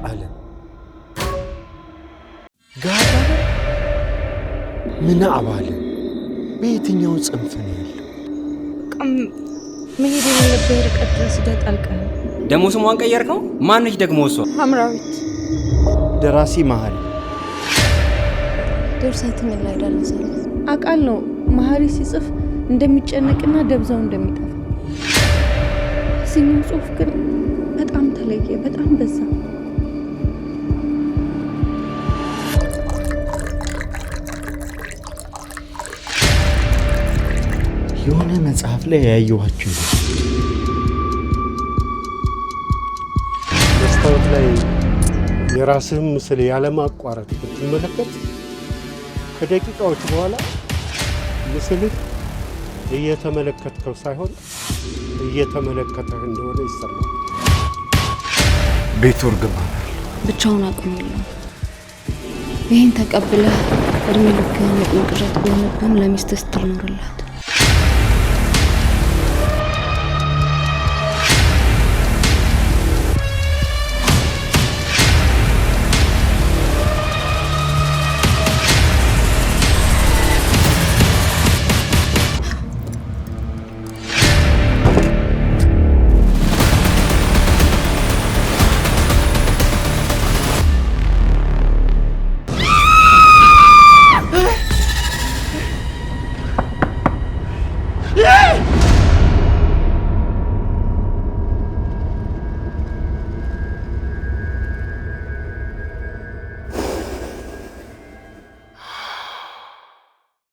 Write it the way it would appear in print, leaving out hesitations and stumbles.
ዓለም ጋር ምን አባለ በየትኛው ጽንፍ ነው ያለው? መሄድ የሌለበት ርቀት ድረስ ጣልቀህ ደሞ ስሟን ቀየርከው? ማንሽ ደግሞ እሷ? ሐምራዊት። ደራሲ መሐሪ። ድርሰት ምን ላይ ደረሰል? አቃል ነው መሐሪ ሲጽፍ እንደሚጨነቅና ደብዛው እንደሚጠፋ። እዚህኛው ጽሑፍ ግን በጣም ተለየ፣ በጣም በዛ። የሆነ መጽሐፍ ላይ ያየኋችሁ መስታወት ላይ የራስህን ምስል ያለማቋረጥ ብትመለከት ከደቂቃዎች በኋላ ምስልህ እየተመለከትከው ሳይሆን እየተመለከተህ እንደሆነ ይሰማል። ቤቱ እርግማን ብቻውን አቅም የለውም። ይህን ተቀብለህ እድሜ ልክህን ቅዠት ቢሆንብህም ለሚስትህ ስትል ኖርልህ።